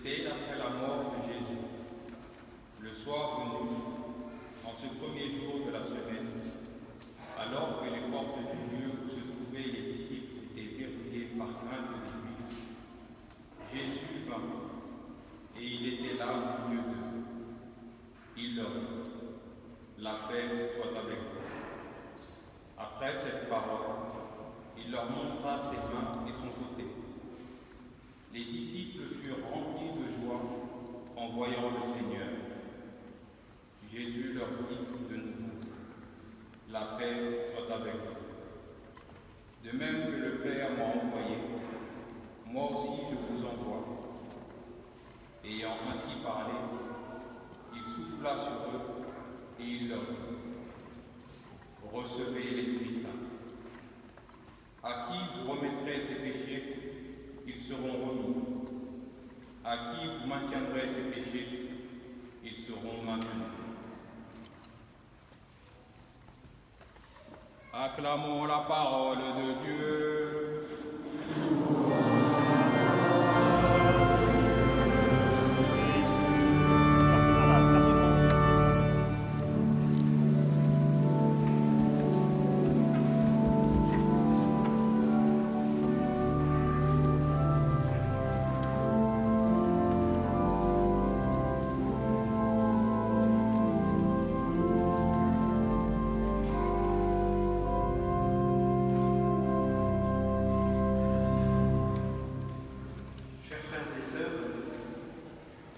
C'était après la mort de Jésus, le soir venu, en ce premier jour de la semaine, alors que les portes du lieu où se trouvaient les disciples étaient verrouillées par crainte des Juifs. Jésus vint, et il était là au milieu d'eux. Il leur dit : la paix soit avec vous. Après cette parole, il leur montra ses mains et son côté. Les disciples furent remplis de joie en voyant le Seigneur. Jésus leur dit de nouveau : la paix soit avec vous. De même que le Père m'a envoyé, moi aussi je vous envoie. Ayant ainsi parlé, il souffla sur eux et il leur dit : recevez l'Esprit Saint. À qui vous remettrez ses péchés, ils seront remis. À qui vous maintiendrez ses péchés, ils seront maintenus. Acclamons la parole de Dieu.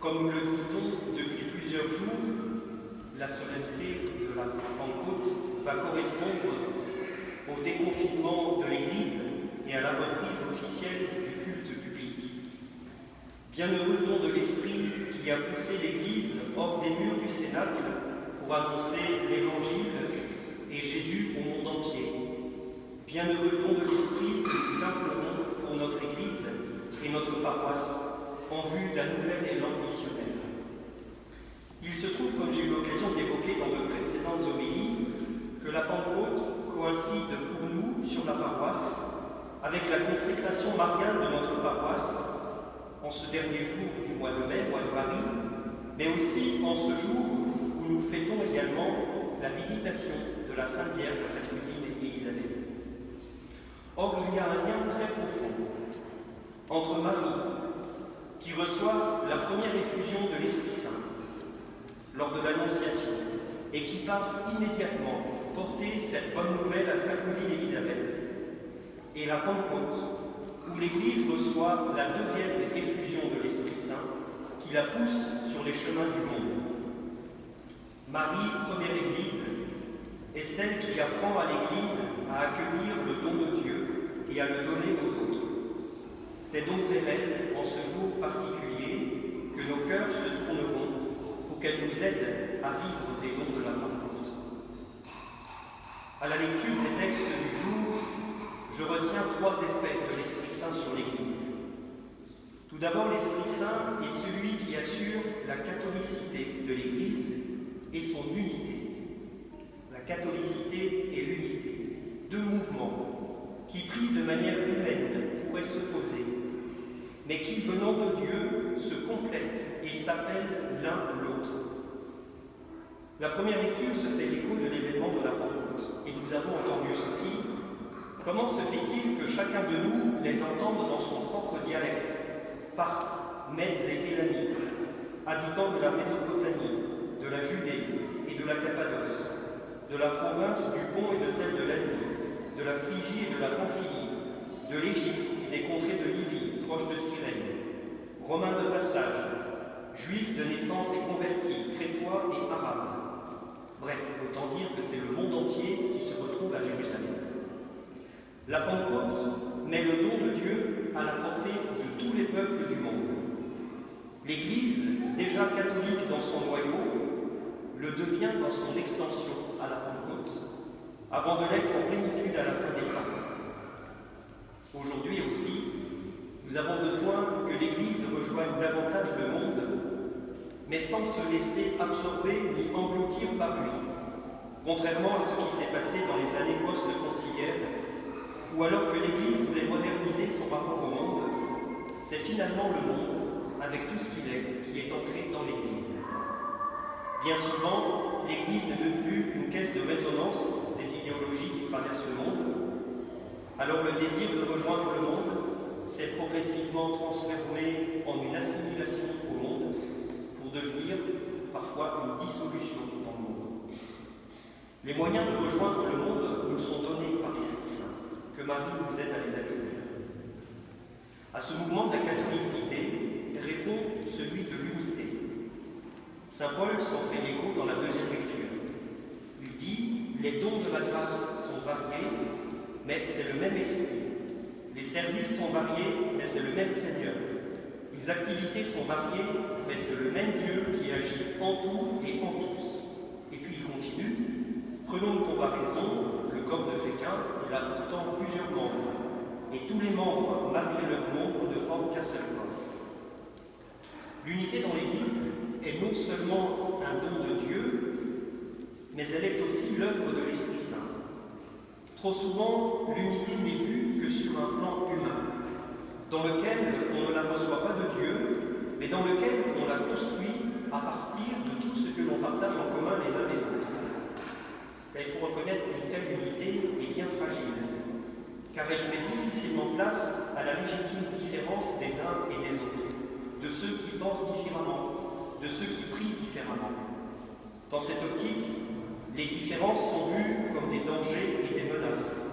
Comme nous le disons depuis plusieurs jours, la solennité de la Pentecôte va correspondre au déconfinement de l'Église et à la reprise officielle du culte public. Bienheureux don de l'Esprit qui a poussé l'Église hors des murs du Cénacle pour annoncer l'Évangile et Jésus au monde entier. Bienheureux don de l'Esprit que nous implorons pour notre Église et notre paroisse, en vue d'un nouvel élan missionnel. Il se trouve, comme j'ai eu l'occasion de l'évoquer dans de précédentes homélies, que la Pentecôte coïncide pour nous, sur la paroisse, avec la consécration mariale de notre paroisse, en ce dernier jour du mois de mai, mois de Marie, mais aussi en ce jour où nous fêtons également la visitation de la Sainte Vierge à sa cousine Élisabeth. Or, il y a un lien très profond entre Marie, qui reçoit la première effusion de l'Esprit Saint lors de l'Annonciation et qui part immédiatement porter cette bonne nouvelle à sa cousine Élisabeth, et la Pentecôte, où l'Église reçoit la deuxième effusion de l'Esprit Saint qui la pousse sur les chemins du monde. Marie, première Église, est celle qui apprend à l'Église à accueillir le don de Dieu et à le donner aux autres. C'est donc vers elle, en ce jour particulier, que nos cœurs se tourneront pour qu'elle nous aide à vivre des dons de la Pentecôte. À la lecture des textes du jour, je retiens trois effets de l'Esprit Saint sur l'Église. Tout d'abord, l'Esprit Saint est celui qui assure la catholicité de l'Église et son unité. La catholicité et l'unité, deux mouvements qui prient de manière humaine pourraient s'opposer, mais qui, venant de Dieu, se complètent et s'appellent l'un l'autre. La première lecture se fait l'écho de l'événement de la Pentecôte, et nous avons entendu ceci. Comment se fait-il que chacun de nous les entende dans son propre dialecte, Parthes, Mèdes et Élamites, habitants de la Mésopotamie, de la Judée et de la Cappadoce, de la province du Pont et de celle de l'Asie, de la Phrygie et de la Pamphylie, de l'Égypte et des contrées de Libye, proches de Cyrène, Romains de passage, Juifs de naissance et convertis, Crétois et Arabes. Bref, autant dire que c'est le monde entier qui se retrouve à Jérusalem. La Pentecôte met le don de Dieu à la portée de tous les peuples du monde. L'Église, déjà catholique dans son noyau, le devient dans son extension à la Pentecôte, avant de l'être en plénitude à la fin des temps. Aujourd'hui aussi, nous avons besoin que l'Église rejoigne davantage le monde, mais sans se laisser absorber ni engloutir par lui, contrairement à ce qui s'est passé dans les années post-conciliaires, où alors que l'Église voulait moderniser son rapport au monde, c'est finalement le monde, avec tout ce qu'il est, qui est entré dans l'Église. Bien souvent, l'Église n'est devenue qu'une caisse de résonance des idéologies qui traversent le monde. Alors le désir de rejoindre le monde s'est progressivement transformé en une assimilation au monde pour devenir parfois une dissolution dans le monde. Les moyens de rejoindre le monde nous sont donnés par l'Esprit Saint, que Marie nous aide à les accueillir. À ce mouvement de la catholicité répond celui de l'unité. Saint Paul s'en fait l'écho dans la deuxième lecture. Il dit « Les dons de la grâce sont variés, mais c'est le même esprit. Les services sont variés, mais c'est le même Seigneur. Les activités sont variées, mais c'est le même Dieu qui agit en tout et en tous. » Et puis il continue « Prenons une comparaison, le corps ne fait qu'un, il a pourtant plusieurs membres. Et tous les membres, malgré leur nombre, ne forment qu'un seul corps. » L'unité dans l'Église est non seulement un don de Dieu, mais elle est aussi l'œuvre de l'Esprit Saint. Trop souvent, l'unité n'est vue que sur un plan humain, dans lequel on ne la reçoit pas de Dieu, mais dans lequel on la construit à partir de tout ce que l'on partage en commun les uns les autres. Là, il faut reconnaître qu'une telle unité est bien fragile, car elle fait difficilement place à la légitime différence des uns et des autres, de ceux qui pensent différemment, de ceux qui prient différemment. Dans cette optique, les différences sont vues comme des dangers et des menaces.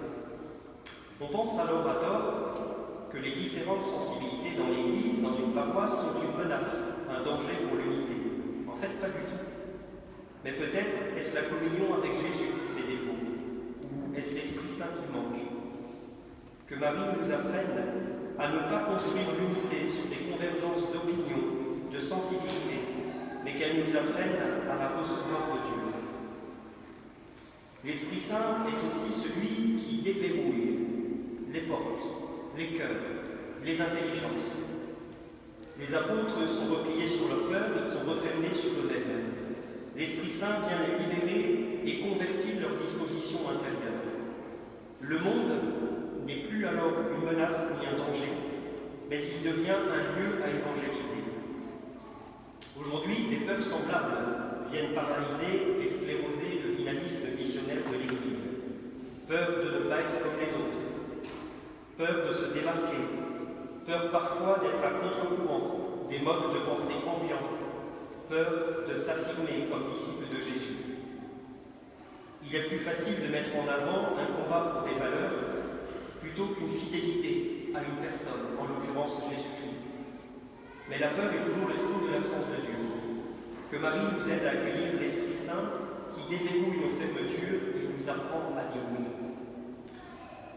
On pense alors à tort que les différentes sensibilités dans l'Église, dans une paroisse, sont une menace, un danger pour l'unité. En fait, pas du tout. Mais peut-être est-ce la communion avec Jésus qui fait défaut, ou est-ce l'Esprit Saint qui manque? Que Marie nous apprenne à ne pas construire l'unité sur des convergences d'opinion, de sensibilité, mais qu'elle nous apprenne à la recevoir de Dieu. L'Esprit Saint est aussi celui qui déverrouille les portes, les cœurs, les intelligences. Les apôtres sont repliés sur leur cœur, ils sont refermés sur eux-mêmes. L'Esprit Saint vient les libérer et convertir leur disposition intérieure. Le monde n'est plus alors une menace ni un danger, mais il devient un lieu à évangéliser. Aujourd'hui, des peurs semblables viennent paralyser et scléroser le dynamisme missionnaire de l'Église. Peur de ne pas être comme les autres, peur de se démarquer, peur parfois d'être à contre-courant des modes de pensée ambiants, peur de s'affirmer comme disciple de Jésus. Il est plus facile de mettre en avant un combat pour des valeurs plutôt qu'une fidélité à une personne, en l'occurrence Jésus-Christ. Mais la peur est toujours le signe de l'absence de Dieu. Que Marie nous aide à accueillir l'Esprit Saint qui déverrouille nos fermetures et nous apprend à dire oui.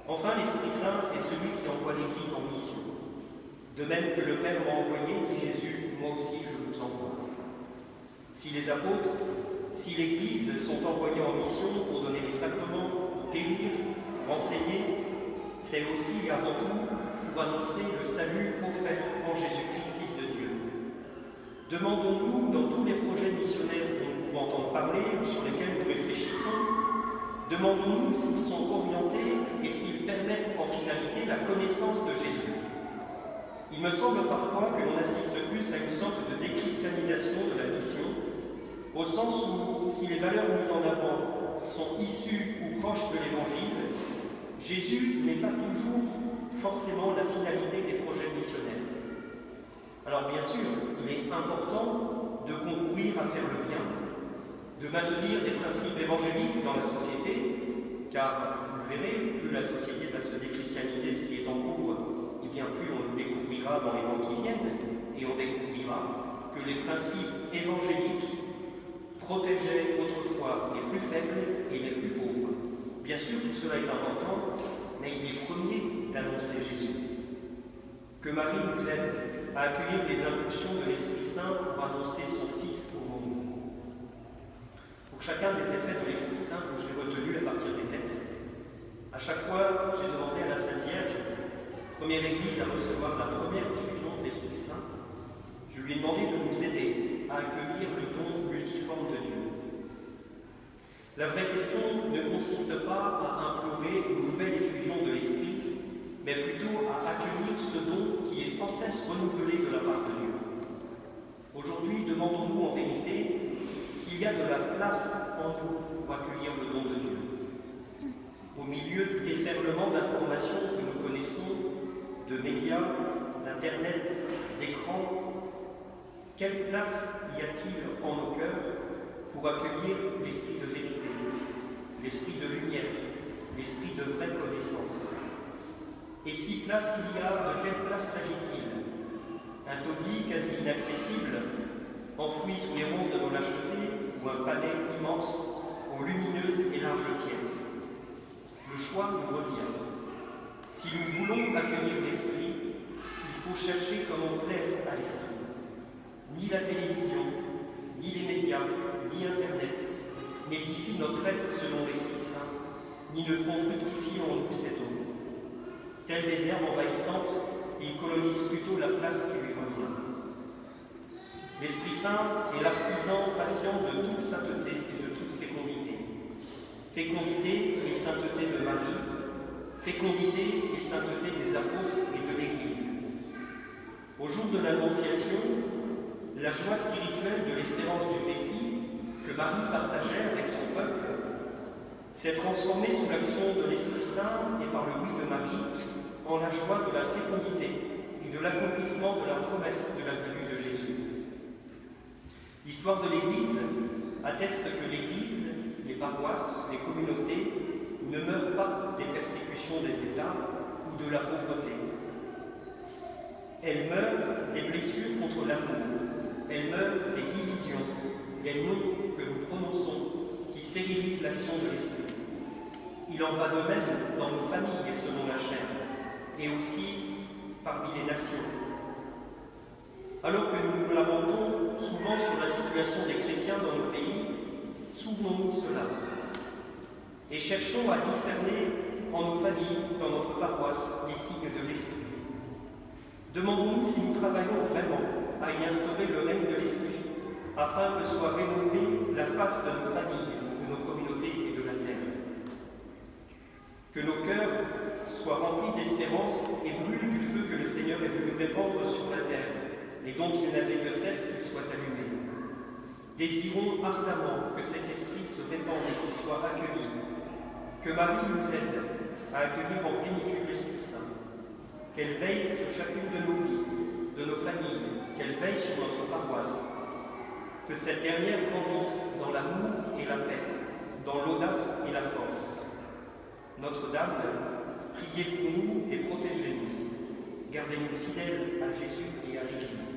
Enfin, l'Esprit Saint est celui qui envoie l'Église en mission. De même que le Père m'a envoyé, dit Jésus, moi aussi je vous envoie. Si les apôtres, si l'Église sont envoyés en mission pour donner les sacrements, pour guérir, pour enseigner, c'est aussi et avant tout pour annoncer le salut offert en Jésus-Christ, Fils de Dieu. Demandons-nous, dans tous les projets missionnaires dont nous pouvons entendre parler ou sur lesquels nous réfléchissons, demandons-nous s'ils sont orientés et s'ils permettent en finalité la connaissance de Jésus. Il me semble parfois que l'on assiste plus à une sorte de déchristianisation de la mission, au sens où, si les valeurs mises en avant sont issues ou proches de l'Évangile, Jésus n'est pas toujours forcément la finalité des projets missionnaires. Alors bien sûr, il est important de concourir à faire le bien, de maintenir des principes évangéliques dans la société, car, vous le verrez, plus la société va se déchristianiser, ce qui est en cours, et bien plus on le découvrira dans les temps qui viennent, et on découvrira que les principes évangéliques protégeaient autrefois les plus faibles et les plus pauvres. Bien sûr, tout cela est important, mais il est premier d'annoncer Jésus. Que Marie nous aide à accueillir les impulsions de l'Esprit Saint pour annoncer son Fils au monde. Pour chacun des effets de l'Esprit Saint que j'ai retenus à partir des textes, à chaque fois, j'ai demandé à la Sainte Vierge, première Église à recevoir la première effusion de l'Esprit Saint, je lui ai demandé de nous aider à accueillir le don multiforme de Dieu. La vraie question ne consiste pas à implorer une nouvelle effusion de l'Esprit, mais plutôt à accueillir ce don qui est sans cesse renouvelé de la part de Dieu. demandons-nous en vérité s'il y a de la place en nous pour accueillir le don de Dieu. Au milieu du déferlement d'informations que nous connaissons, de médias, d'Internet, d'écrans, quelle place y a-t-il en nos cœurs pour accueillir l'esprit de vérité, l'esprit de lumière, l'esprit de vraie connaissance? Et si place il y a, de quelle place s'agit-il? Un taudis quasi inaccessible, enfoui sous les ronces de nos lâchetés, ou un palais immense aux lumineuses et larges pièces? Le choix nous revient. Si nous voulons accueillir l'esprit, il faut chercher comment plaire à l'esprit. Ni la télévision, ni les médias, ni Internet n'édifient notre être selon l'Esprit Saint, ni ne font fructifier en nous ses dons. Tels des herbes envahissantes, ils colonisent plutôt la place qui lui revient. L'Esprit Saint est l'artisan patient de toute sainteté et de toute fécondité. Fécondité et sainteté de Marie, fécondité et sainteté des apôtres et de l'Église. Au jour de l'Annonciation, la joie spirituelle de l'espérance du Messie que Marie partageait avec son peuple s'est transformée sous l'action de l'Esprit Saint et par le oui de Marie en la joie de la fécondité et de l'accomplissement de la promesse de la venue de Jésus. L'histoire de l'Église atteste que l'Église, les paroisses, les communautés ne meurent pas des persécutions des États ou de la pauvreté. Elles meurent des blessures contre l'amour. Elles meurent des divisions, des noms que nous prononçons qui stérilisent l'action de l'Esprit. Il en va de même dans nos familles selon la chair, et aussi parmi les nations. Alors que nous nous lamentons souvent sur la situation des chrétiens dans nos pays, souvenons-nous de cela et cherchons à discerner en nos familles, dans notre paroisse, les signes de l'Esprit. Demandons-nous si nous travaillons vraiment à y instaurer le règne de l'Esprit, afin que soit rénovée la face de nos familles, de nos communautés et de la terre. Que nos cœurs soient remplis d'espérance et brûlent du feu que le Seigneur est venu répandre sur la terre, et dont il n'avait de cesse qu'il soit allumé. Désirons ardemment que cet esprit se répande et qu'il soit accueilli. Que Marie nous aide à accueillir en plénitude l'Esprit Saint. Qu'elle veille sur chacune de nos vies, de nos familles, qu'elle veille sur notre paroisse. Que cette dernière grandisse dans l'amour et la paix, dans l'audace et la force. Notre-Dame, priez pour nous et protégez-nous. Gardez-nous fidèles à Jésus et à l'Église.